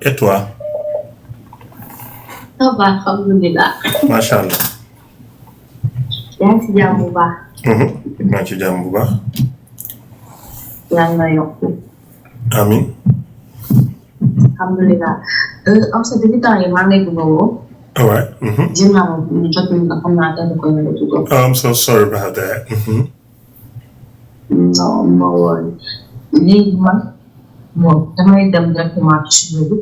Et toi? Ça va, alhamdulillah. Macha allah. yaa ngi si jàmm bu baax. maa ngi ci jàmm bu baax. yàlla na yokk. Amin. alhamdulillah. am sa depuis temps yi maa ngi lay bëgg a woo. Ouais. jéem naa ma jot nañu ko xam naa kenn ko yore tuddoo. I'm so sorry about that. non ma woo léegi man bon damay dem directement ci sujet bi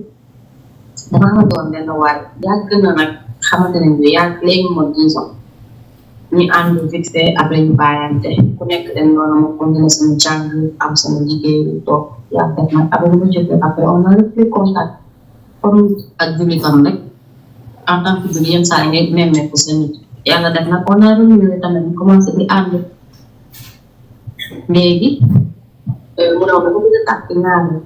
dama xamante woon benn waay yàgg na nag xamante nañ bi yàgg léegi moom 10 ans ñu ànd vite fait après ñu bàyyante ku nekk dem noonu ma continuer sama jàng am sama liggéey toog yàgg def nag après mu jógee après on a repris contact comme ak jullitam rek en tant que julli yenn saa yi ngay nemmeeku sa nit yàlla def nag on a renouvelé tamit ñu commencé di ànd léegi mu ne ma bëgg a tàkk ñaari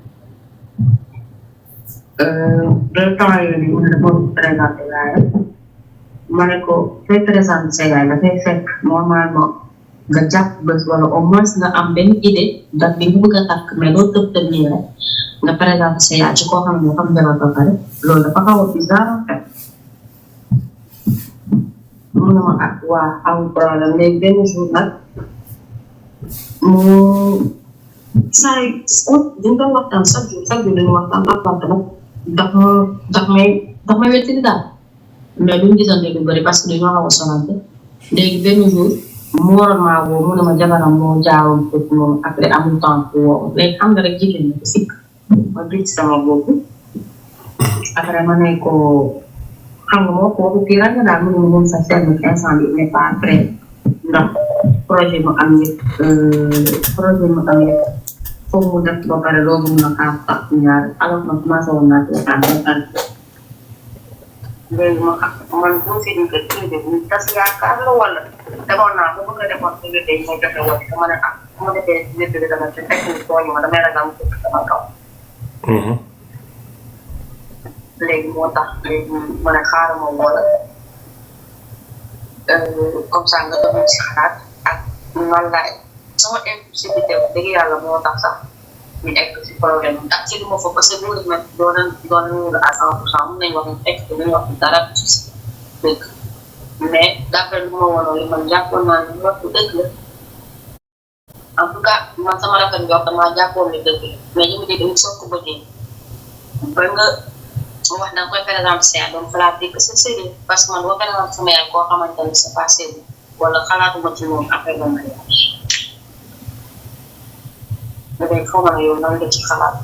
deux temps yooyu mu ne dafa présenté yaayam ma ne ko fay présenté sa yaay dafay fekk normalement nga jàpp bés wala au moins nga am benn idée date bi nga bëgg a tàkk mais doo tëb tëb nii rek nga présenté sa yaay ci koo xam ne dafa jabar ba pare loolu dafa xaw a bizarre en fait mu ne ma ah waa amul problème léegi benn jour nag mu saa yi dañ doon waxtaan chaque jour dañu waxtaan appartement daf may wetti daal mais duñ gisante lu bëri parce que dañoo xaw a sonante léegi benn jour mu waroon maa woo mu ne ma jabaram moo jaaroon foofu noonu après amul temps pour woo léegi xam nga rek jigéen ñi ko sikk ma gis sama bopp après ma ne ko xam nga moo ko waxu kii rek daal mu ne ma moom sa serve instant bi mais pas après ndax projet mu am yëpp foofu mu def ba pare loolu mun na kaa tax ñaar alors man commencé woon naa ci waxtaan léegi man boo see ñu ko tuddee bu tas yaakaar la wala demoon naa ba bëgg a demoon ci wér yi may joxe woon sama ne ah su ma defee wér bi dama ci fekk ni tooñ ma damay ragal mu fekk sama kaw léegi moo tax léegi ma ne xaaral ma woo la comme ça nga doon si xalaat ak nan laay sama impulsivité dëgg yàlla moo tax sax ñu egg si problème bi ak ci li ma fa parce que bu nga doon à 100% mun nañu wax ne egg te dañuy wax dara ci dëgg mais d'après lu ma wonoon li man jàppoon naa ne wax dëgg la en tout cas man sama rafet jox damaa jàppoon ne dëgg la mais ñu ngi dégg soo ko bëggee ba nga wax da nga koy par exemple c'est donc flatter que c'est sérieux parce que man boo par exemple sama yaay koo xamante ne c'est pas sérieux wala xalaatuma ci moom après le mariage dafay xaw ma yow nan nga ci xalaat.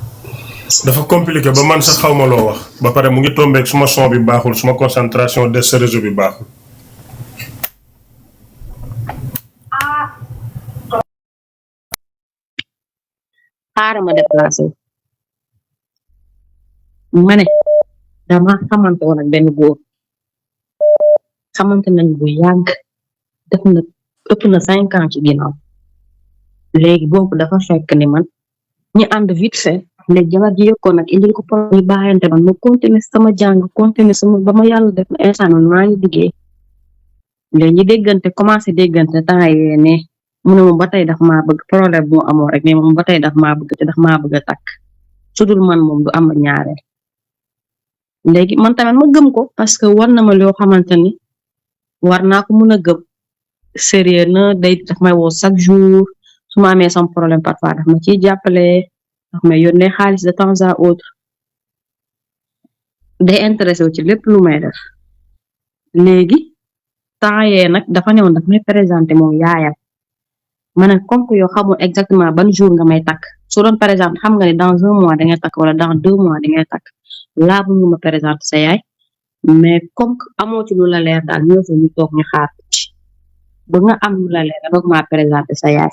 dafa compliqué ba man sax xaw ma loo wax ba pare mu ngi tombeek suma son bi baaxul suma concentration des sa réseau bi baaxul. xaaral ma déplacé ma ne dama xamante woon ak benn góor xamante nañ bu yàgg def na ëpp na 5 ans ci ginnaaw léegi boobu dafa fekk ni man ñu ànd vite fait léegi jabar ji yokkoon nag indil ko problème yi bàyyante man ma continuer sama jàng continuer sama ba ma yàlla def na instant man maa ngi liggéey léegi ñu déggante commencé déggante temps yee ne mu ne moom ba tey daf maa bëgg problème bu mu amoon rek mais moom ba tey daf maa bëgg te daf maa bëgg a takk su dul man moom du am ñaareel léegi man tamit ma gëm ko parce que war na ma loo xamante ni war naa ko mën a gëm sérieux na day daf may woo chaque jour su ma amee sama problème parfois daf ma ciy jàppale daf may yónnee xaalis de temps à autre day intéressé wu ci lépp lu may def léegi temps yee nag dafa newoon daf may présenté moom yaayam ma ne comme que yow xamul exactement ban jour nga may takk su doon par exemple xam nga ne dans 1 mois da ngay takk wala dans 2 mois da ngay takk laa bu ñu ma présenté sa yaay mais comme que amoo ci lu la leer daal ñoo fa ñu toog ñu xaar ci ba nga am lu la leer ba ma présenté sa yaay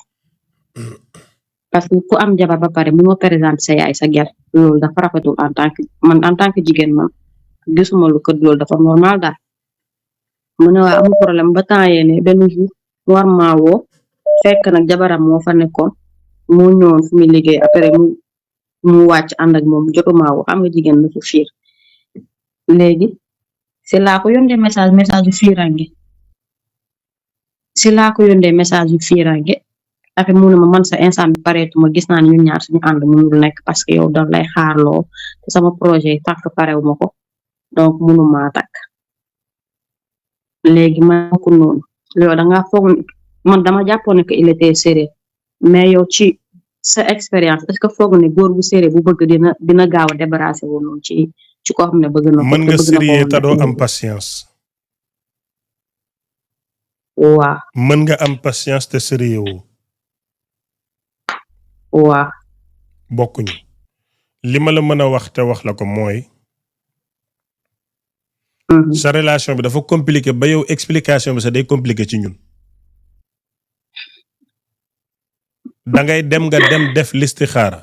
parce que ku am jabar ba pare mu ma présenté sa yaay sa gel loolu dafa rafetul en tant que jigéen man gisuma lu ko loolu dafa normal daal mu ne waa amul problème ba temps yee ne benn jour war maa woo fekk nag jabaram moo fa nekkoon moo ñëwoon fu muy liggéey après mu wàcc ànd ak moom jotuma woo xam nga jigéen na su fiir léegi si laa ko yónnee message yu fiirange après mu ne ma man sa instant bi pareetu ma gis naa ne ñun ñaar suñu ànd mënul nekk parce que yow daf lay xaarloo te sama projet yi tànk parewu ma ko donc mënumaa takk léegi ma ko noonu yow da ngaa foog man dama jàppoon ne que il était sérieux mais yow ci sa expérience est-ce que foog ne góor bu sérieux bu bëgg dina gaaw a débarrassé wu noonu ci koo xam ne bëgg na ko mën nga te bëgg na sérieux ko te doo am patience. waa mën nga am patience te sérieux wu waa bokkuñu. li ma la mën a wax te wax la ko mooy sa relation bi dafa compliqué ba yow explication bi sax day compliqué ci ñun. dangay dem nga dem def listixaara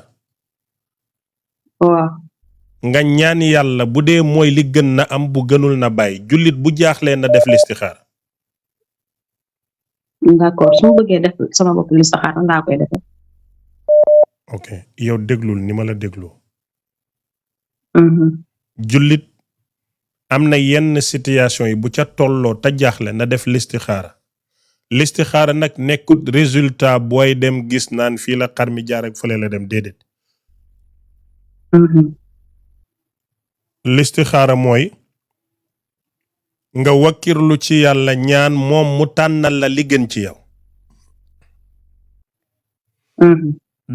waa nga ñaan yàlla bu dee mooy li gën na am bu gënul na bàyyi jullit bu jaaxlee na def listixaara. d'accord su ma bëggee def sama bopp listixaara ndaa koy defee. ok yow déglul ni ma la dégloo. jullit am na yenn situation yi bu ca tolloo te jaaxle na def listixaara. listixaara nag nekkut résultat booy dem gis naan fii la xar mi jaar ak fële la dem déedéet. listixaara mooy nga wakkirlu ci yàlla ñaan moom mu tànnal la li gën ci yow.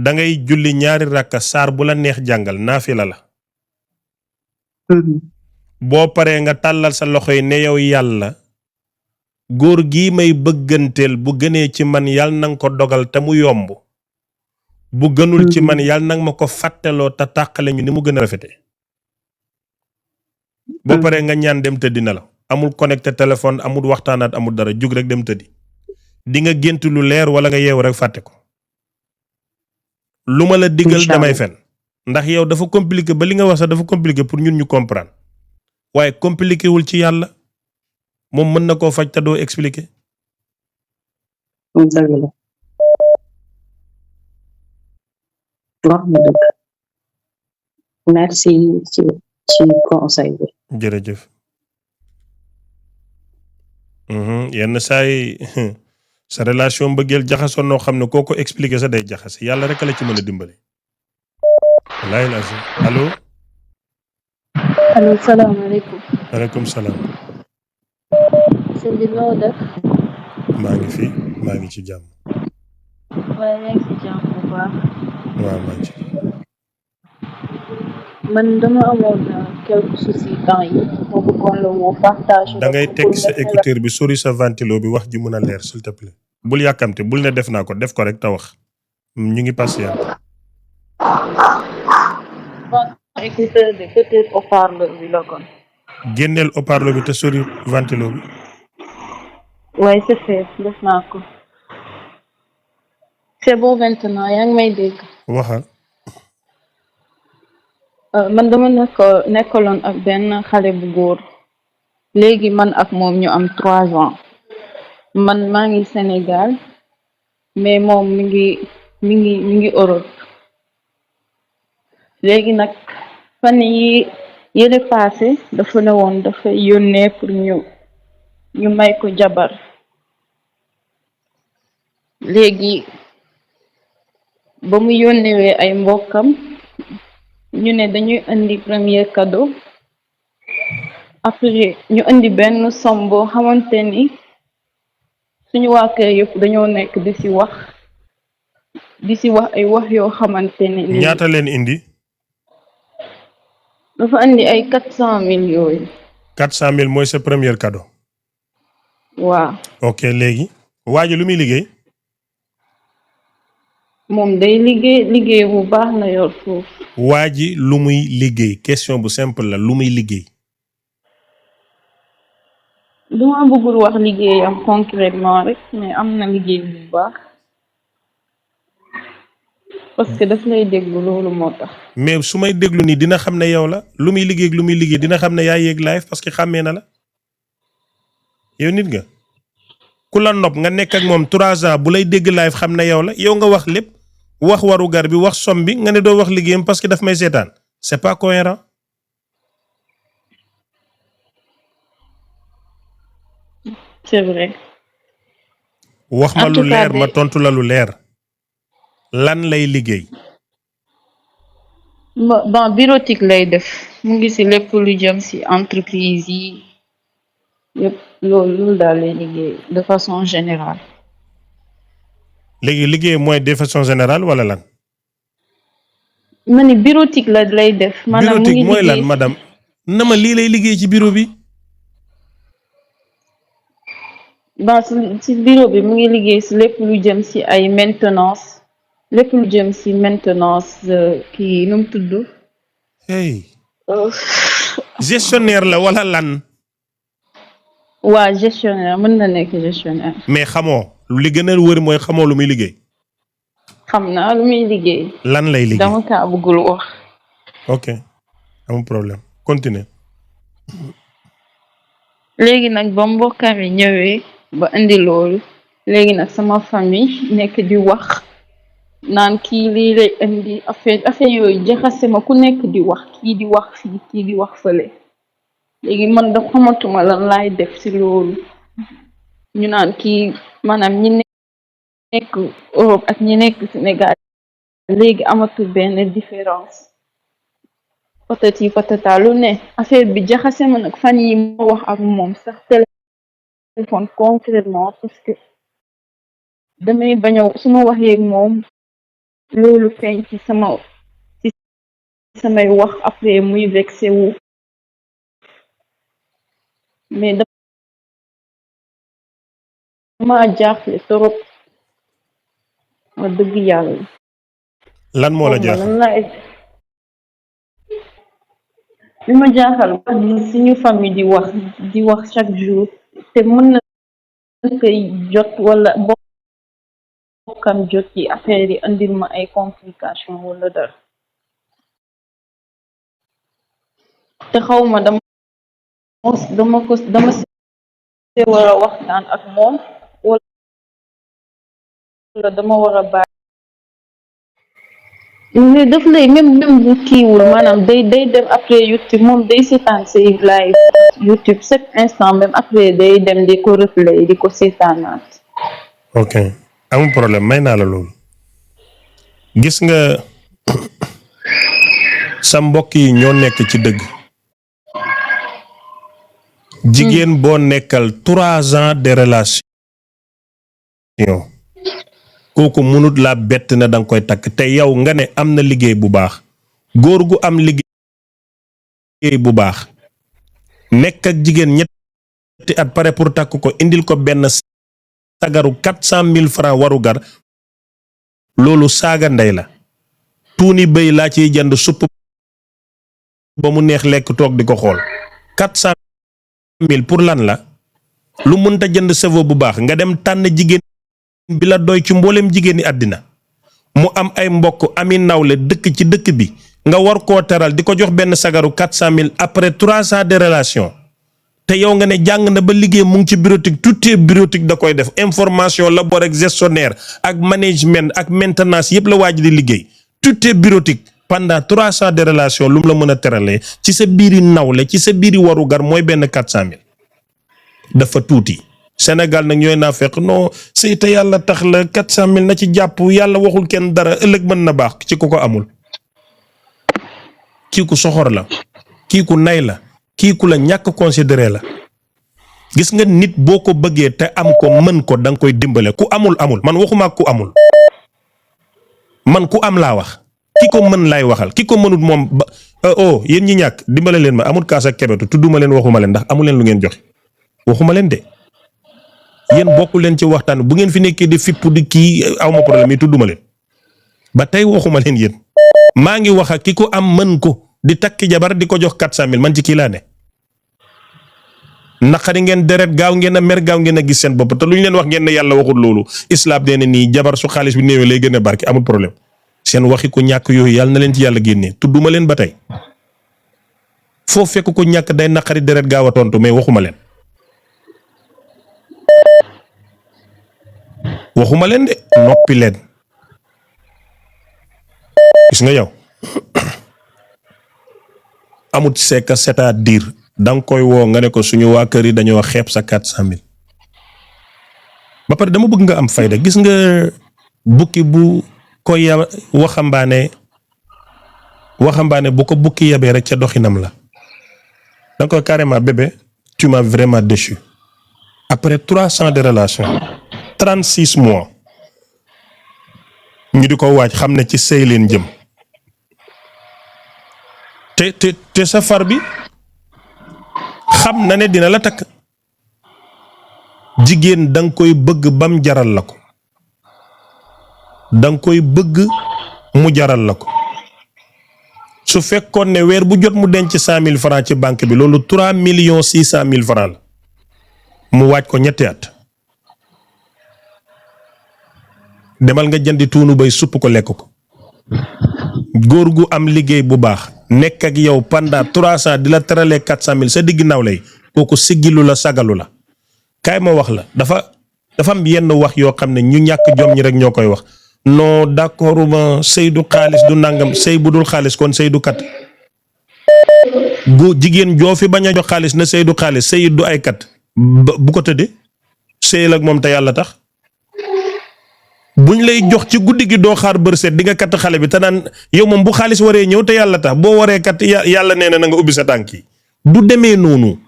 da ngay julli ñaari rakka saar bu la neex jàngal naafila la. boo paree nga tàllal sa loxo yi ne yow yàlla góor gii may bëgganteel bu gënee ci man yàlla nanga ko dogal te mu yomb bu gënul ci man yàlla nanga ma ko fàtteloo te tàqale ñu ni mu gën a rafete boo paree nga ñaan dem tëddi na la amul connecté téléphone amul waxtaanaat amul dara jug rek dem tëddi di nga gént lu leer wala nga yeewu rek fàtte ko lu ma la digal damay fen ndax yow dafa compliqué ba li nga wax sax dafa compliqué pour ñun ñu comprendre waaye compliqué wul ci yàlla moom mën na koo faj te doo expliqué. dëgg la wax nga dëgg merci ci conseil bi. jërëjëf. yenn saa yi sa relation mbëggeel jaxasoo noo xam ne koo ko expliqué sa day jaxase yàlla rek la ci mën a dimbali. wallaahi lazim allo. allo salaamaaleykum. maaleykum salaam. sëñ bi noo def. maa ngi fi maa ngi ci jàmm. waaye yaa ngi ci jàmm bu baax. waaw maa ngi ci. man dama amoon quelques soucis temps yi ma bëggoon la woo partage. da ngay teg sa écouteur bi sori sa ventilo bi wax ji mën a leer s'il te plaît. bul yàkkamte bul ne def naa ko def ko rek te wax ñu ngi patient. écouteur bi peut-être haut-parleur bi la kon. génneel haut-parleur bi te sori ventilo bi. waaye c'est fait def naa ko. c'est bon maintenant yaa ngi may dégg. waxal. man dama nekkaloon ak benn xale bu góor léegi man ak moom ñu am 3 ans man maa ngi Sénégal mais moom mi ngi Europe léegi nag fan yi yële passé dafa ne woon dafa yónnee pour ñu may ko jabar léegi ba mu yónnewee ay mbokkam ñu ne dañuy indi premier cadeau après ñu indi benn somme boo xamante ni suñu waa kër yëpp dañoo nekk di ci wax ay wax yoo xamante ni. ñaata leen indi. dafa indi ay 400 000 yooyu. 400 000 mooy sa premier cadeau. waaw. ok léegi. waa ji lu muy liggéey. moom day liggéey bu baax na yor foofu. waa ji lu muy liggéey question bu simple la lu muy liggéey. duma bëggul wax liggéeyam concrètement rek mais am na liggéey bu baax parce que daf lay déglu loolu moo tax. mais su may déglu nii dina xam ne yow la lu muy liggéey dina xam ne yaa yéeg live parce que xàmmee na la yow nit nga ku la nopp nga nekk ak moom 3 ans bu lay dégg live xam ne yow la yow nga wax lépp wax waru gar bi wax som bi nga ne doo wax liggéeyam parce que daf may seetaan c'est pas cohérent. c'est vrai. wax ma lu leer ma tontu la lu leer. lan lay liggéey. Bon bureautique lay def mu ngi ci lépp lu jëm ci entreprise yi yëpp loolu daal lay liggéey de façon générale. léegi liggéey mooy de façon générale wala lan. ma ni bureautique la lay def. maanaam mu ngi bureautique mooy lan liggéey madame. na ma lii lay liggéey ci bureau bi. bon ci bureau bi mu ngi liggéey ci lépp lu jëm ci ay maintenance lépp lu jëm ci maintenance kii nu mu tudd. hey gestionnaire la wala lan. waa gestionnaire mën na nekk gestionnaire. mais xamoo li gën a wër mooy xamoo lu muy liggéey. xam naa lu muy liggéey. lan lay liggéey dama kaa bëggul wax. ok amul problème continue. léegi nag ba mbokkam yi ñëwee ba indi loolu léegi nag sama famille nekk di wax naan kii lii lay indi affaire yooyu jaxase ma ku nekk di wax kii di wax fii kii di wax fële léegi man da xamatuma lan laay def ci loolu ñu naan kii maanaam ñi nekk Europe ak ñi nekk Sénégal léegi amatul benn différence patati patata lu ne affaire bi jaxase ma nag fan yi ma wax ak moom sax téléphone concrètement parce que damay bañ a su ma waxee ak moom loolu feeñ ci samay wax après muy vexé wu mais dama jaaxle trop wax dëgg yàlla. lan moo la jaaxal li ma jaaxal wax ni suñu famille di wax chaque jour te mën na koy jot wala bokkam jot ci affaire yi andil ma ay complications wala dara te xawma dama see war a waxtaan ak moom wala dama war a bàyyi mais daf lay même bu kiiwul maanaam day dem après YouTube moom day seetaan say live YouTube chaque instant même après day dem di ko replay di ko seetaanaat. ok amul problème may naa la loolu. gis nga sa mbokk yi ñoo nekk ci dëgg. jigéen boo nekkal 3 ans de relation. kooku mënut laa bett na danga koy takk te yow nga ne am na liggéey bu baax góor gu am liggéey bu baax nekk ak jigéen ñetti at pare pour takk ko indil ko benn sagaru 400,000 francs waru gar loolu saaga ndey la tuuni bëy laa ciy jënd supp ba mu neex lekk toog di ko xool 400,000 pour lan la lu mënta jënd savo bu baax nga dem tànn jigéen bi la doy ci mboolem jigéeni àddina mu am ay mbokk ami nawle dëkk ci dëkk bi nga war koo teral di ko jox benn sagaru 400,000 après 3 ans de relation te yow nga ne jàng na ba liggéey mu ngi ci bureautique tout est bureautique da koy def information labor ak gestionnaire ak management ak maintenance yëpp la waaj di liggéey tout est bureautique pendant 3 ans de relation lu mu la mën a teralee ci sa biiri nawle ci sa biiri waru gar mooy benn 400,000 dafa tuuti. Sénégal nag ñooy naa fekk non c'est te yàlla tax la 400,000 na ci jàpp yàlla waxul kenn dara ëllëg mën na baax ci ku ko amul. kii ku soxor la kii ku nay la kii ku la ñàkk considéré la gis nga nit boo ko bëggee te am ko mën ko da nga koy dimbale ku amul man waxuma ku amul man ku am laa wax ki ko mën laay waxal ki ko mënut moom ba yéen ñi ñàkk dimbale leen ma amul kaas ak kebetu tudduma leen waxuma leen ndax amu leen lu ngeen joxe waxuma leen de. yéen bokku leen ci waxtaan bu ngeen fi nekkee di fipp di kii awma problème yi tudduma leen ba tey waxuma leen yéen maa ngi wax ak ki ko am mën ko di takki jabar di ko jox 400,000 man ci kii laa ne naqari ngeen deret gaaw ngeen a mer gaaw ngeen a gis seen bopp te lu ñu leen wax ngeen ne yàlla waxul loolu islam dee ne nii jabar su xaalis bi néewee lay gën a barke amul problème seen waxi ko ñàkk yooyu yàlla na leen ci yàlla génnee tudduma leen ba tey foo fekk ko ñàkk day naqari deret gaaw a tontu mais waxuma leen waxuma leen de noppi leen gis nga yow amut c'est-à-dire danga koy woo nga ne ko suñu waa kër yi dañoo xeeb sa 400,000 ba pare dama bëgg nga am fayda gis nga bukki bu ko ya waxambaane bu ko bukki yabee rek ca doxinam la da nga koy carrément bébé tu m'as vraiment déçu après 300 de relation 36 mois ñu di ko waaj xam ne ci sëy leen jëm te sa far bi xam na ne dina la takk jigéen danga koy bëgg bam jaral la ko danga koy bëgg mu jaral la ko su fekkoon ne weer bu jot mu denc 100 000 francs ci banque bi loolu 3 millions 600 000 francs la mu waaj ko ñetti at demal nga jëndi tuunu bay supp ko lekk ko góor gu am liggéey bu baax nekk ak yow pendant 3 ans di la teralee 400 000 sa digg naw lay kooku siggilu la sagalu la kaay ma wax la dafa am yenn wax yoo xam ne ñu ñàkk jom ñi rek ñoo koy wax non d'accord ma sëy du xaalis du nangam sëy bu dul xaalis kon sëy du kat gu jigéen joo fi bañ a jox xaalis na sëy du xaalis sëy du ay kat bu ko tëddee sëyal ak moom te yàlla tax buñ lay jox ci guddi gi doo xaar bërset di nga kat xale bi te naan yow moom bu xaalis waree ñëw te yàlla tax boo waree kat yàlla nee na nga ubbi sa tànk yi du demee noonu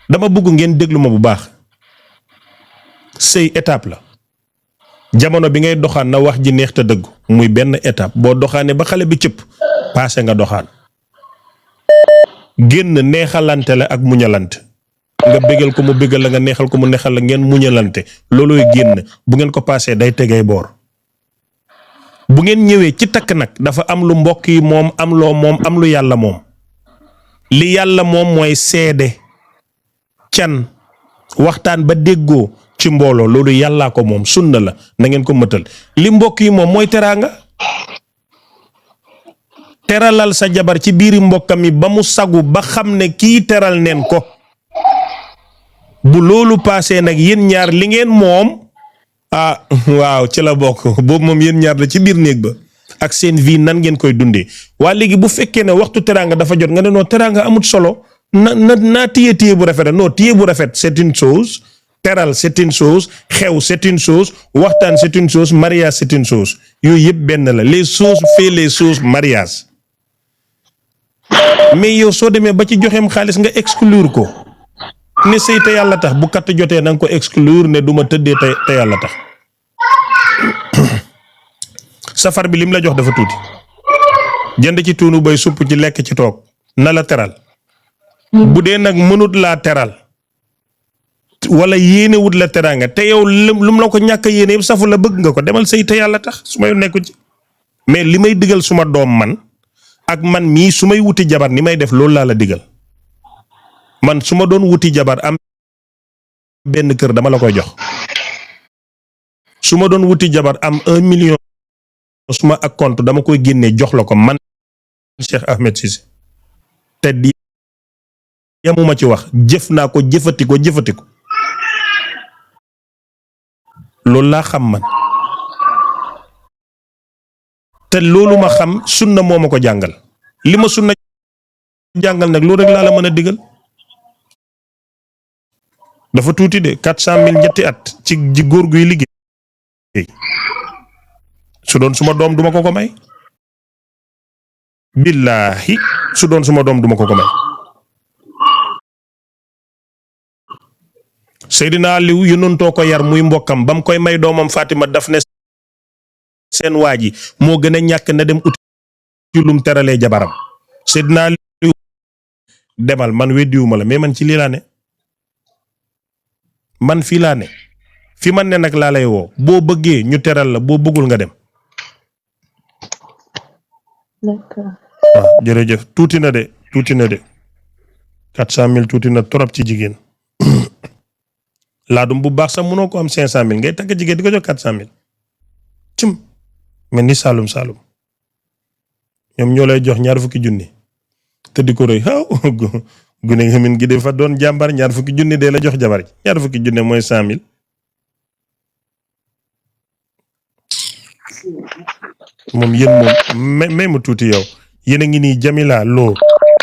dama bëgg ngeen déglu ma bu baax sëy étape la jamono bi ngay doxaan na wax ji neex te dëgg muy benn étape boo doxaanee ba xale bi cëpp passé nga doxaan génn neexalante la ak muñalante nga bégal ko mu bégal la nga neexal ko mu neexal la ngeen muñalante loolooy génn bu ngeen ko passé day tegee boor bu ngeen ñëwee ci takk nag dafa am lu mbokk yi moom am loo moom am lu yàlla moom li yàlla moom mooy seede can waxtaan ba déggoo ci mbooloo loolu yàllaa ko moom sunna la na ngeen ko mëtal li mbokk yi moom mooy teraanga teralal sa jabar ci biiri mbokkam yi ba mu sagu ba xam ne kii teral neen ko bu loolu paasee nag yéen ñaar li ngeen moom waaw ci la bokk boobu moom yéen ñaar la ci biir néeg ba ak seen vie nan ngeen koy dundee waa léegi bu fekkee ne waxtu teraanga dafa jot nga ne noo teraanga amut solo na téye bu rafet non téye bu rafet c'est une chose teral c'est une chose xew c'est une chose waxtaan c'est une chose mariage c'est une chose yooyu yëpp benn la les choses fait les choses mariage mais yow soo demee ba ci joxeem xaalis nga exclure ko ne sëy te yàlla tax bu katt jotee na nga ko exclure ne du ma tëddee te yàlla tax safar bi lim la jox dafa tuuti jënd ci tuunu bay supp ci lekk ci toog na la teral bu dee nag mënut laa teral wala yéene wut la teraanga te yow lum la ko ñàkk yéene yëpp safu la bëgg nga ko demal sëy te yàlla tax su may nekku ci mais li may digal suma doom man ak man mii su may wuti jabar ni may def loolu laa la digal man su ma doon wuti jabar am benn kër dama la koy jox su ma doon wuti jabar am 1 million suma ak compte dama koy génnee jox la ko man Cheikh Ahmed Cissé te di yamuma ci wax jëf naa ko jëfati ko loolu laa xam man te loolu ma xam sunna moo ma ko jàngal li ma sunna jàngal nag loolu rek laa la mën a digal dafa tuuti de 400 000 ñetti at ci góor guy liggéey su doon suma doom duma ko may billaahi su doon suma doom duma ko may Seydina Aliou yónnantoo ko yar muy mbokkam ba mu koy may doomam Fatima daf ne seen waa ji moo gën a ñàkk na dem uti lum teralee jabaram Seydina Aliou demal man weddiwuma la mais man ci lii laa ne man fii laa ne fi man ne nag laa lay woo boo bëggee ñu teral la boo bëggul nga dem. D'accord. waaw jërëjëf tuuti na de 400 000 tuuti na trop ci jigéen laadum bu baax sax mënoo ko am 500 000 ngay tagg jigéen di ko jox 400 000 cim mel ni Saalum ñoom ñoo lay jox 20 junni te di ko rëy gune nga min gi de fa doon jàmbar 20 junni de la jox jabar ji 20 junni mooy 100 000 moom yéen moom may ma tuuti yow yéen a ngi nii Jamila Lo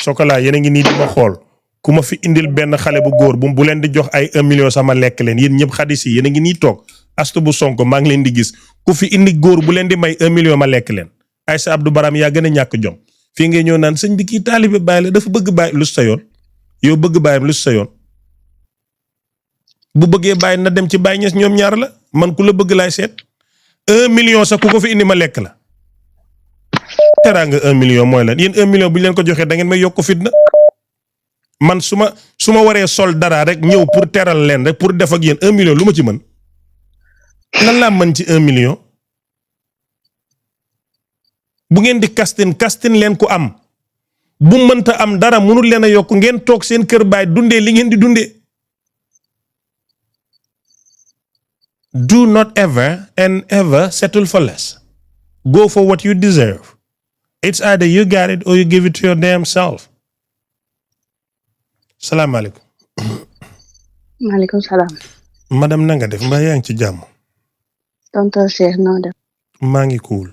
Sokola yéen a ngi nii di ma xool ku ma fi indil benn xale bu góor bu leen di jox ay 1 million sama lekk leen yéen ñëpp xadis yi yéen a ngi nii toog Astu bu Sonko maa ngi leen di gis ku fi indi góor bu leen di may 1 million ma lekk leen Aïssa Abdou Baram yaa gën a ñàkk jom fii ngay ñëw naan sëñ bi kii taalibe Baay la dafa bëgg Baay lu sa yoon yow bëgg Baayam lu sa yoon bu bëggee Baay na dem ci Baay Ñas ñoom ñaar la man ku la bëgg laay seet 1 million sax ku ko fi indi ma lekk la teraanga 1 million mooy lan yéen 1 million bu ñu leen ko joxee da ngeen may yokk fitna man su ma waree sol dara rek ñëw pour teral leen rek pour def ak yéen 1 million lu ma ci mën lan laa mën ci 1 million bu ngeen di kastin leen ku am bu mënta am dara mënul leen a yokk ngeen toog seen kër baay dundee li ngeen di dundee. Do not ever and ever settle for less. Go for what you deserve. It's either you got it or you give it to your damn self. Salaamaaleykum. maaleykum salaam. madame na nga def mbaa yaa ngi ci jàmm. tonton Cheikh noo def. maa ngi cool.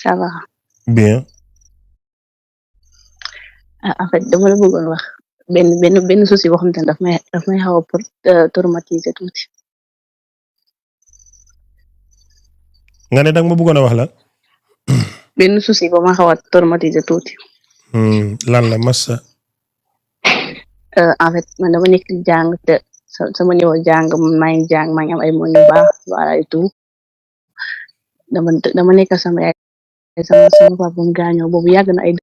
ça va. bien. en fait dama la bëggoon wax benn souci boo xamante ne daf may xaw a traumatiser tuuti. nga ne danga ma bëggoon a wax la. benn souci boo ma xaw a traumatiser tuuti. lan la massa. en fait man dama nekk jàng te sama niveau jàng maa ngi jàng maa ngi am ay moyens yu baax voilà et tout dama nekk sama yaay sama papa mu gaañoo boobu yàgg na ay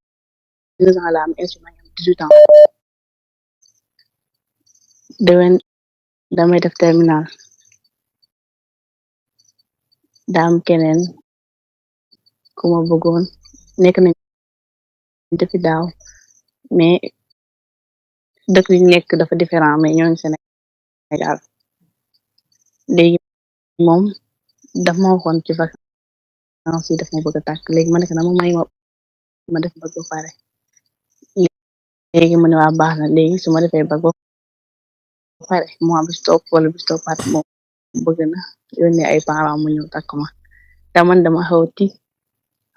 2 ans la am instrument am 18 ans déwén damay def terminal daam keneen ku ma bëggoon nekk nañ depuis daaw mais dëkk yu nekk dafa différent mais ñoo ngi Sénégal léegi moom daf ma waxoon ci vacances yi daf ma bëgg a tàkk léegi ma nekk na ma def bëgg ba pare léegi mu ne waa baax na léegi su ma defee bëgg ba pare mois bi stop wala bi stoppaat moom bëgg na yónnee ay parents mu ñëw takk ma te man dama xaw tiit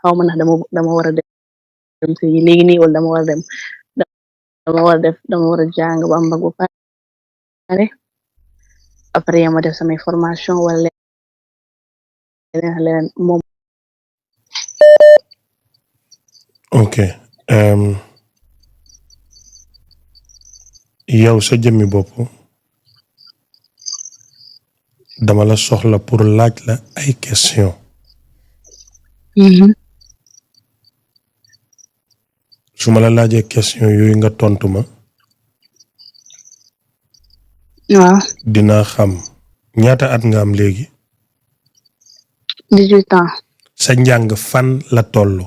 xaw ma ndax dama war a dem si léegi nii wala dama war a dem dama war a jàng ba am bëgg ba pare après ma def samay formation wala leneen moom. ok yow sa jëmmi bopp dama la soxla pour laaj la ay question su ma la laajee question yooyu nga tontu ma waaw dinaa xam ñaata at nga am léegi 18 ans sa njàng fan la tollu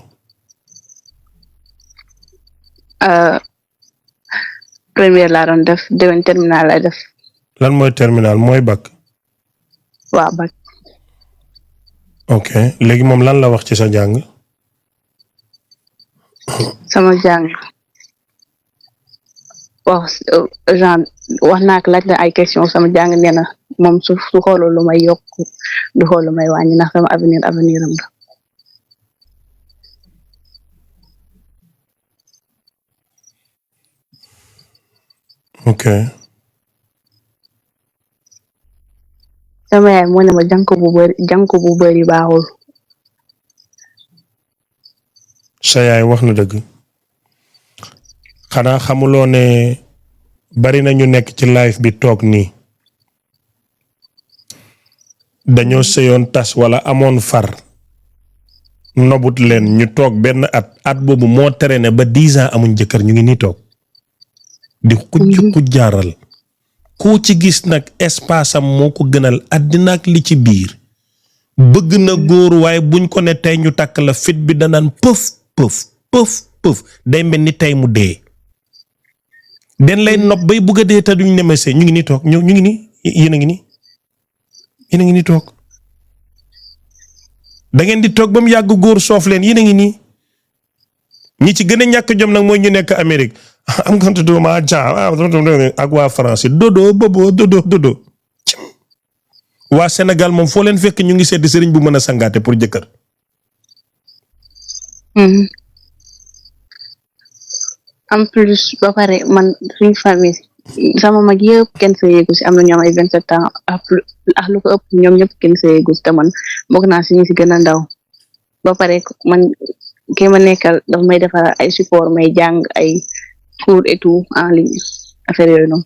première laa doon def déwén terminal lay def lan mooy terminal mooy bac waaw bac ok léegi moom lan la wax ci sa njàng sama jàng wax genre wax naa ko laaj la ay question sama jàng nee na moom su xoolul lu may yokk du xool lu may wàññi ndax sama avenir am la ok sama yaay moo ne ma jànk bu bëri baaxul sa yaay wax na dëgg xanaa xamuloo ne bari na ñu nekk ci live bi toog nii dañoo sëyoon tas wala amoon far nobut leen ñu toog benn at boobu moo tere ne ba 10 ans amuñ jëkkër ñu ngi nii toog di xujjaaral koo ci gis nag espace am moo ko gënal àddina ak li ci biir bëgg na góor waaye buñ ko ne tey ñu takk la fit bi danaan pëf day mel ni tey mu dee den lay nopp bay bugg a dee te duñ nemesee ñu ngi nii toog ñu ngi nii yéen a ngi nii toog da ngeen di toog ba mu yàgg góor soof leen yéen a ngi nii ñi ci gën a ñàkk jom nag mooy ñu nekk Amérique am going to do my job ak waa France dodo bobo dodo waa Sénégal moom foo leen fekk ñu ngi seeti sëriñ bu mën a sangaate pour jëkkër en plus ba pare man suñu famille sama mag yëpp kenn sëyeegu si am na ñoom ay 27 ans ak lu ko ëpp ñoom ñëpp kenn sëyeegu si te man bokk naa si ñu si gën a ndaw ba pare man ki ma nekkal dafa may defar ay support may jàng ay cours et tout en ligne affaire yooyu noonu.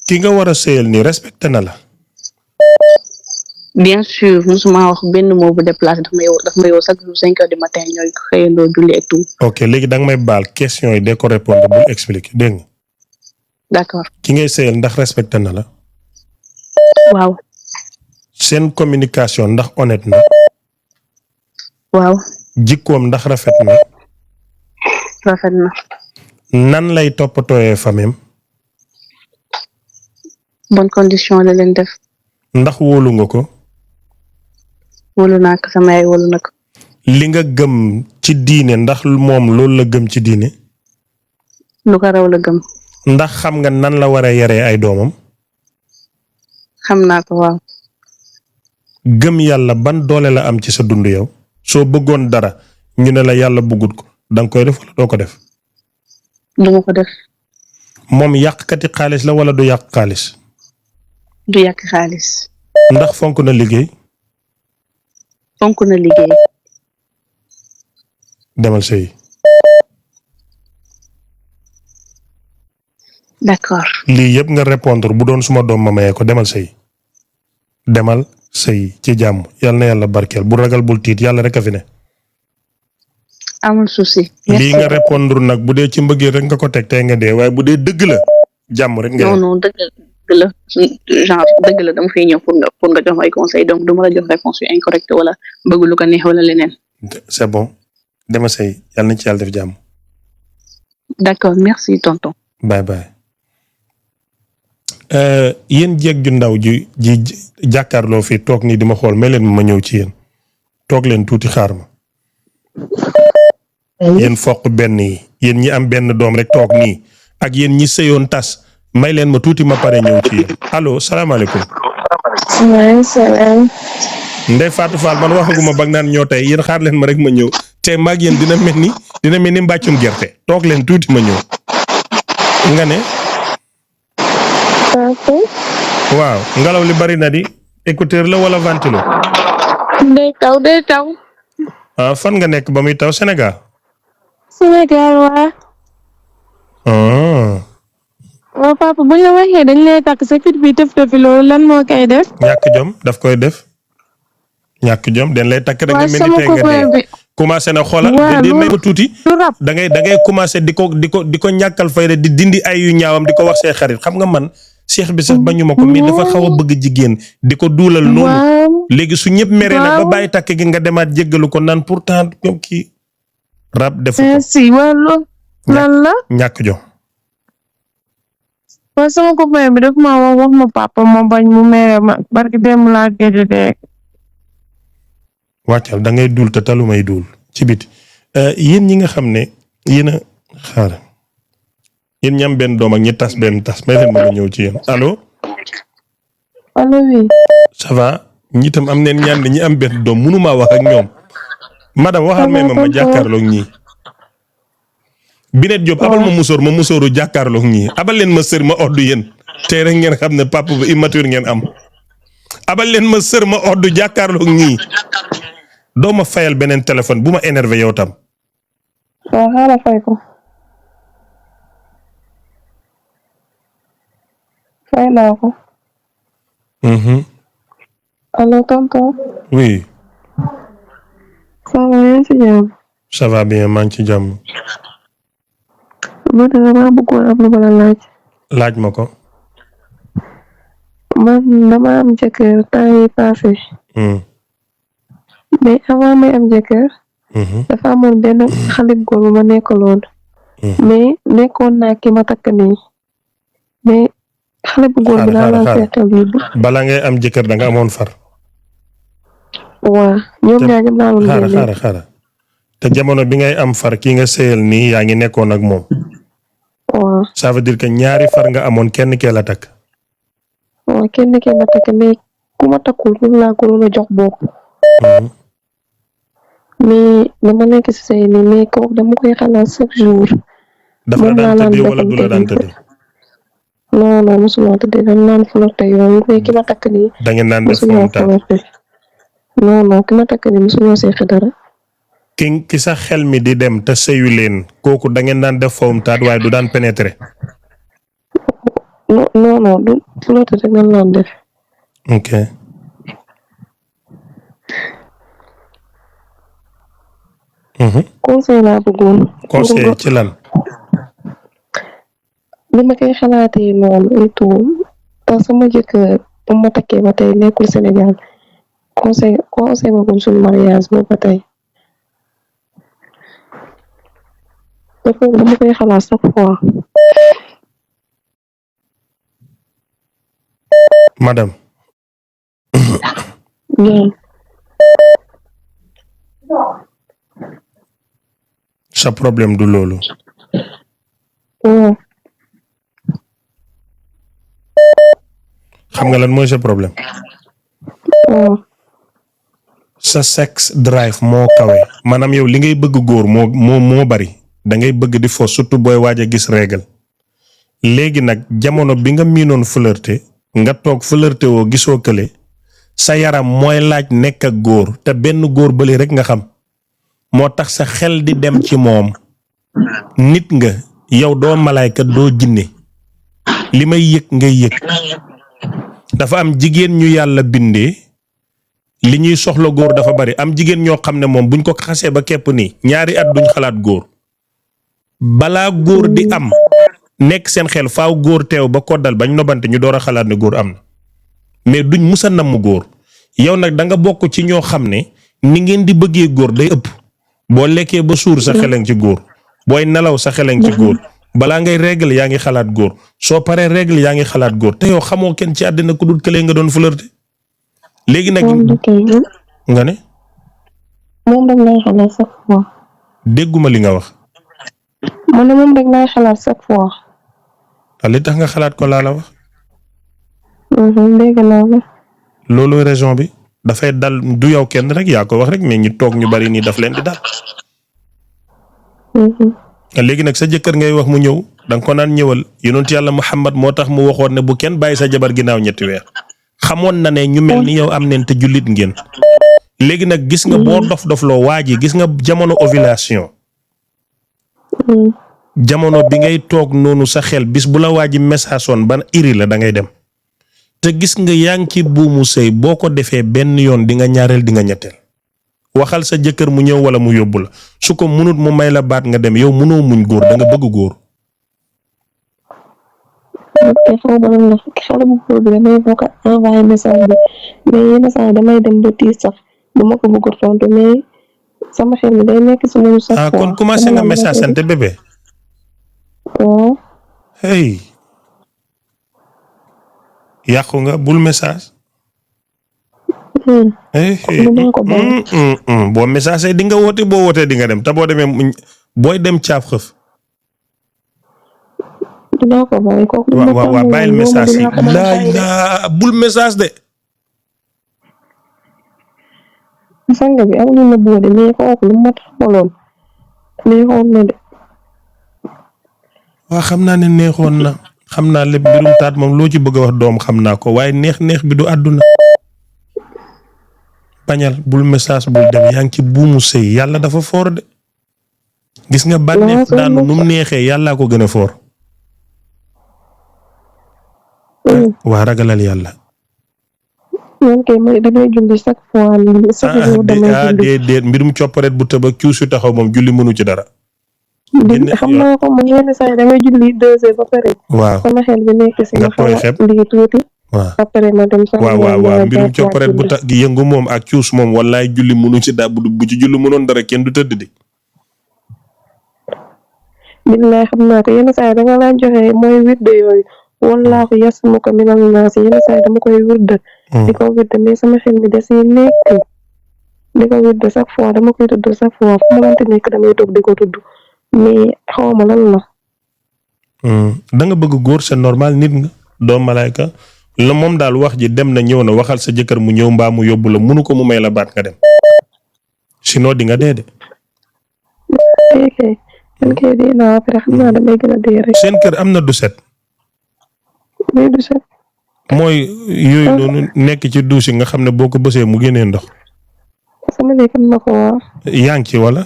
ki nga war a sëyal ni respecté na la. bien sûr musuma wax benn mot bu déplacé daf may woo chaque jour 5 heures du matin ñooy xëyandoo julli et tout. ok léegi da nga may baal question yi de ko répondre bul expliquer dégg nga. d'accord. ki ngay sëyal ndax respecté na la. waaw. seen communication ndax honnête na. waaw. jikkoom ndax rafet na. rafet na. nan lay toppatooyee famem. bonne condition la leen def. ndax wóolu nga ko. wóolu naa ko sama yaay wóolu na ko. li nga gëm ci diine ndax moom loolu la gëm ci diine. lu ko raw la gëm. ndax xam nga nan la war a yaree ay doomam. xam naa ko waaw. gëm yàlla ban doole la am ci sa dund yow. soo bëggoon dara ñu ne la yàlla bëggut ko danga koy def wala doo ko def. duma ko def. moom yàqkati xaalis la wala du yàq xaalis. du yàq xaalis. ndax fonk na liggéey. fonk na liggéey. demal sëy. d'accord. lii yëpp nga répondre bu doon suma doom ma mayee ko demal sëy. demal sëy ci jàmm yal na yàlla barkeel bu ragal bul tiit yàlla rek a fi ne. amul souci. lii nga répondre nag bu dee ci mbëggeel rek nga ko teg tey nga dee waaye bu dee dëgg la jàmm rek nga. non non dëgg la genre dëgg la dama fiy ñëw pour nga jox ay conseil donc du ma la jox réponse yu incorrecte wala bëgg lu ko neex wala leneen. c'est bon dama sëy yàlla na ci yàlla def jàmm. d'accord merci tonton. bye bye. yéen jeeg ju ndaw ji jàkkaarloo fii toog nii di ma xool may leen ma ñëw ci yéen toog leen tuuti xaar ma. yéen foq benn yi yéen ñi am benn doom rek toog nii ak yéen ñi sëyoon tas may leen ma tuuti ma pare ñëw ci yéen allo salaamaaleykum. maaleykum salaam. Ndeye Fatou Fall man waxaguma bag naan ñoo tey yéen xaar leen ma rek ma ñëw te maag yéen dina mel ni mbàccum gerte toog leen tuuti ma ñëw. nga ne. waaw ngelaw li bari na di écouteur la wala ventilo. day taw. ah fan nga nekk ba muy taw Sénégal. Sénégal waa. waaw papa bu ñu la waxee dañ lay takk sa fit bi tëf tëfi loolu lan moo koy def. ñàkk jom daf koy def. ñàkk jom dañ lay takk rek nga mel ni tey nga dee commencé na xoolal di may ko tuuti da ngay commencé di ko ñàkkal fayda di dindi ay yu ñaawam di ko wax see xarit xam nga man cheikh bi sax bañu ma ko mais dafa xaw a bëgg jigéen di ko duulal noonu léegi su ñëpp mere na ba bàyyi takk gi nga demaat jéggalu ko naan pourtant ñoom kii rab defu ko merci wala lan la ñàkk jom waaw sama copain bi daf ma wax ma papa ma bañ mu mere ma barki dem laa gëj de wàccal da ngay duul te talu may duul ci biti yéen ñi nga xam ne yéen a xaar yéen ñi am benn doom ak ñi tas benn tas may leen ma ñëw ci yéen allo. allo oui. ça va ñi tam am neen ñaan ñi am benn doom mënumaa wax ak ñoom madame waxal may ma jàkkaarloog ñii. Binet Diop abal ma musóoru jàkkaarloog ñii abal leen ma sër ma oddu yéen tey rek ngeen xam ne papa ba immature ngeen am abal leen ma sër ma oddu jàkkaarloog ñii. doo ma fayal beneen téléphone bu ma énervé yow tam. waaw xaaral fay ko. fay naa ko. allo tonton. oui. ça va yaa ngi ci jàmm. ça va bien maa ngi ci jàmm. man dama bëggoon am lu ma la laaj. laaj ma ko. man dama am jëkkër temps yi passé. mais avant may am jëkkër. dafa amoon benn xale bu góor bu ma nekkaloon. mais nekkoon naa ki ma takk nii. mais xale bu góor bi laa la seetal yi. bala ngay am jëkkër da nga amoon far. waaw ñoom ñaar ñëpp naa doon xaaral te jamono bi ngay am far kii nga sëyal nii yaa ngi nekkoon ak moom. waaw ça veut dire que ñaari far nga amoon kenn kee la takk. waaw kenn kee ma takk mais ku ma takkul ñu laa ko doon a jox bopp. mais dama nekk si say nii mais kooku dama koy xalaat chaque jour. dafa la daan tëddee wala du la daan tëddee. non non mosuma tëddee dañ naan flirté yooyu mais ki ma takk nii. da ngeen naan def mosuma flirté. non non ki ma takk nii mosuma seq dara. ki sa xel mi di dem te sëyu leen kooku da ngeen daan def fawum taat waaye du daan pénétrer. non non du flirté rek nga naan def. ok. conseil laa bëggoon. conseil ci lan. li ma koy xalaatee noonu et tout parce que sama jëkkër ba ma takkee ba tey nekkul Sénégal conseil ma ko suñu mariage boobu ba tey. dafa dama koy xalaat chaque fois. madame. sa problème du loolu. xam nga lan mooy sa problème. sa sex drive moo kawe maanaam yow li ngay bëgg góor moo bari da ngay bëgg di fo surtout booy waaj a gis régal léegi nag jamono bi nga miinoon flirté nga toog flirté woo gisoo kële sa yaram mooy laaj nekk ak góor te benn góor bële rek nga xam moo tax sa xel di dem ci moom nit nga yow doo malaayka doo jinne li may yëg ngay yëg dafa am jigéen ñu yàlla bindee li ñuy soxla góor dafa bari am jigéen ñoo xam ne moom buñ ko xasee ba képp nii ñaari at duñ xalaat góor balaa góor di am nekk seen xel faaw góor teew ba koddal bañ nobante ñu door a xalaat ne góor am na mais duñ musa namm góor yow nag da nga bokk ci ñoo xam ne ni ngeen di bëggee góor day ëpp boo lekkee ba suur sa xeleŋ ci góor booy nelaw sa xeleŋ ci góor balaa ngay règle yaa ngi xalaat góor soo paree règle yaa ngi xalaat góor te yow xamoo kenn ci àddina ku dul këlee nga doon flirté léegi nag nga ne moom rek lay xalaat chaque fois. dégguma li nga wax. man ne moom rek lay xalaat chaque fois. li tax nga xalaat ko laa la wax. dégg naa la. loolu raison bi dafay dal du yow kenn rek yaa ko wax rek mais ñu toog ñu bari nii daf leen di dal. léegi nag sa jëkkër ngay wax mu ñëw danga ko naan ñëwal yonent yàlla Muhammad moo tax mu waxoon ne bu kenn bàyyi sa jabar ginnaaw 3 weer xamoon na ne ñu mel ni yow am neen te jullit ngeen léegi nag gis nga boo dof-dofloo waa ji gis nga jamono ovulation jamono bi ngay toog noonu sa xel bis bu la waa ji message woon ban iri la da ngay dem te gis nga yaa ngi ci buumu sëy boo ko defee benn yoon di nga ñaareel di nga ñetteel waxal sa jëkkër mu ñëw wala mu yóbbu la su ko munut mu may la baat nga dem yow munoo muñ góor da nga bëgg góor. ok xaw ma lan la xale bu góor bi damay bokk envoyé message bi mais yenn saa yi damay dem ba tiis sax du ma ko bëgg a tontu mais sama xel mi day nekk si moom chaque fois. kon commencé nga message ante bébé. waaw. hey yàqu nga bul message. boo message di nga woote boo wootee di nga dem te boo demee booy dem caaf xëf. dinaa ko bàyyi kooku. waaw bàyyil message yi laa bul message de. sang bi am na boode mais kooku lu ma taxawaloon neexoon na de. waaw xam naa ne neexoon na xam naa lépp mbirum taat moom loo ci bëgg a wax doom xam naa ko waaye neex bi du àdduna. bañal bul message bul dem yaa ngi ci buumu sëy yàlla dafa foor de gis nga bànneex daanu nu mu neexee yàllaa ko gën a foor. waa ragalal yàlla. man kay man damay julli chaque fois. déet mbirum copparet bu tëb ak cuusu taxaw moom julli mënu ci dara. xam naa ko man yenn saa yi damay julli 2 heures ba pare. waaw sama xel bi nekk si nga tooy xeeb lii tuuti. waaw après ma dem sax waaw mbirum copparet bu tax gi yëngu moom ak cuus moom wallaay julli mënu ci daa bu ci julli mënoon dara kenn du tëdd di. billaay xam naa ko yenn saa yi danga laa joxe mooy wirde yooyu wallaahu yasmu ko minal naas yenn saa yi dama koy wirde. di ko wirde mais sama xel mi da si nekk. di ko wirde chaque fois dama koy tudd chaque fois fu ma mënti nekk damay toog di ko tudd mais xaw ma lan la. da nga bëgg góor c'est normal nit nga doo malaayka la moom daal wax ji dem na ñëw na waxal sa jëkkër mu ñëw mbaa mu yóbbu la munu ko mu may la baat nga dem sinon di nga dee de. man kay dee naa après xam naa damay gën a dee rek. seen kër am na douchette. muy du set. mooy yooyu noonu nekk ci douche nga xam ne boo ko bësee mu génnee ndox. sama nekk am na ko waaw. yaa ngi ci wala.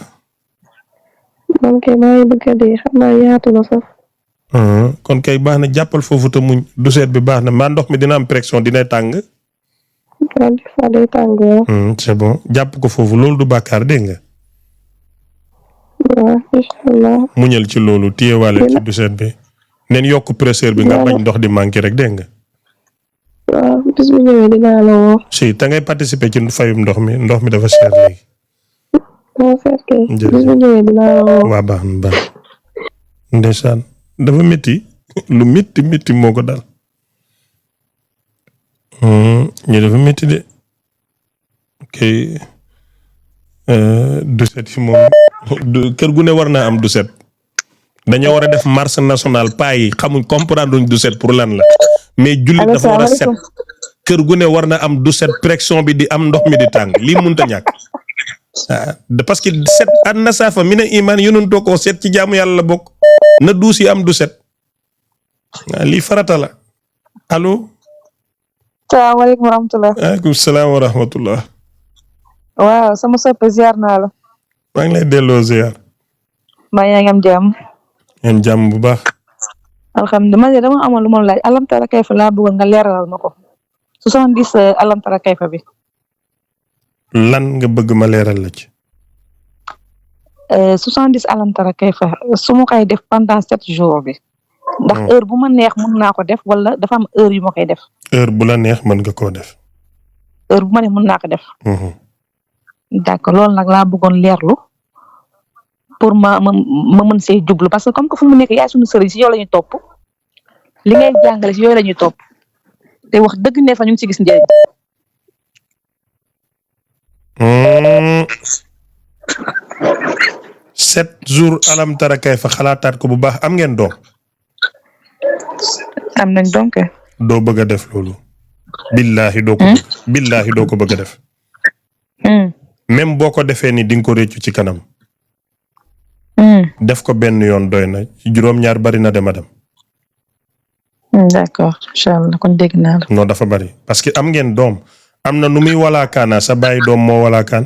man kay maa ngi bëgg a dee xam naa yaatu na sax. kon kay baax na jàppal foofu te muñ douchette bi baax na mbaa ndox mi dina am pression dina tàng. waaw des fois day tàng waaw. c'est bon jàpp ko foofu loolu du bàkkaar dégg nga. waaw inchaallah. muñal ci loolu téyewaale ci douchette bi. neen yokk presseur bi nga bañ ndox di manqué rek dégg nga. waaw bis bu ñëwee dinaa la woo. si te ngay participer ci fayum ndox mi dafa cher léegi. moo fekk bis bu ñëwee dinaa la woo. waa baax na baax ndeysaan dafa métti lu métti moo ko dal. ñu dafa métti de kay douchette yi moom kër gu ne war naa am douchette. dañoo war a def marche nationale paa yi xamuñ comprendre duñ douchette pour lan la mais jullit dafa war a set kër gu ne war na am douchette pression bi di am ndox mi di tàng lii mënut a ñàkk parce que set an na saafa mi ne iman yonentoo ko set ci jaamu yàlla la bokk na duus yi am douchette lii farata la allo. salaamaaleykum wa rahmatulah. waaleykum salaam wa rahmatulah. waaw sama soppe ziar naa la. maa ngi lay delloo ziar. mbaa yaa ngi am jàmm. ngeen jàmm bu baax. alhamdulilah dama amoon lu ma laaj alam tara kayfa laa bëggoon nga leeralal ma ko 70 alam tara kayfa bi. lan nga bëgg ma leeral la ci. 70 alam tara kayfa su ma koy def pendant 7 jours bi. ndax heure bu ma neex mën naa ko def wala dafa am heure yu ma koy def. heure bu la neex mën nga koo def. heure bu ma neex mën naa ko def. d'accord loolu nag laa bëggoon leerlu. pour ma mën see jublu parce que comme que fu mu nekk yaay suñu sëriñ si yow la ñuy topp li ngay jàngale si yooyu la ñuy topp te wax dëgg ne fa ñu ngi si gis njëriñ. 7 jours alam tara kayfa xalaataat ko bu baax am ngeen doom. am nañ donc. doo bëgg a def loolu. billaahi doo ko bëgg a def. même boo ko defee ni di nga ko réccu ci kanam. def ko benn yoon doy na juróom-ñaar bari na dema dem. d'accord incha allah kon dégg naa la. non dafa bari parce que am ngeen doom am na nu muy walaakaana sa bàyyi doom moo walaakaan.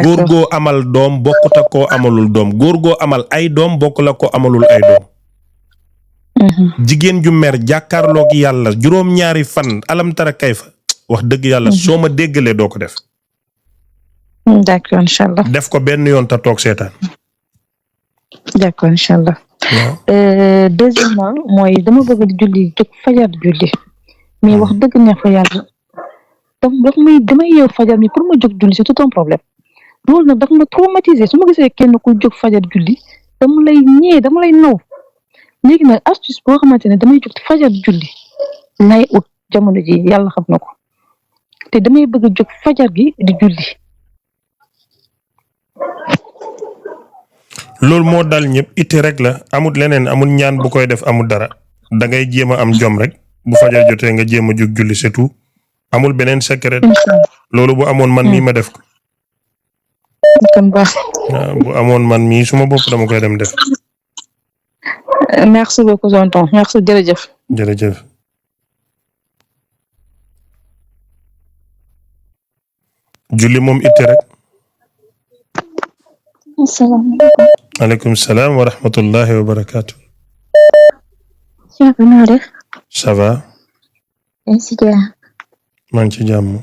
góor goo amal doom bokkut ak koo amalul doom góor goo amal ay doom bokkul ak koo amalul ay doom. jigéen ju mer jàkkaarloog yàlla juróom-ñaari fan alam tara kayfa wax dëgg yàlla soo ma déggalee doo ko def. d'accord incha allah. def ko benn yoon ta toog seetaan. d'accord incha allah. deuxièmement mooy dama bëgg di julli jóg fajar julli mais wax dëgg neex fa yàlla daf damay yeew fajar mi pour ma jóg julli c'est tout un problème loolu nag daf ma traumatiser su ma gisee kenn ku jóg fajar julli dama lay naw léegi nag astuce boo xamante ne damay jóg fajar julli lay ut jamono ji yàlla xam na ko te damay bëgg a jóg fajar gi di julli. loolu moo dal ñëpp itti rek la amul leneen amul ñaan bu koy def amul dara da ngay jéem a am jom rek bu fajar jotee nga jéem a jóg julli c'est tout amul beneen secret loolu bu amoon man mii ma def ko. kon baax. waaw bu amoon man mii suma bopp dama koy dem def. merci beaucoup tonton merci jërëjëf. jërëjëf. julli moom itti rek. asalaamaaleykum. aleykum salaam wa rahmatullahi wa barakaatu. Cheikh noo def. ça va. si jàmm. maa ngi ci jàmm.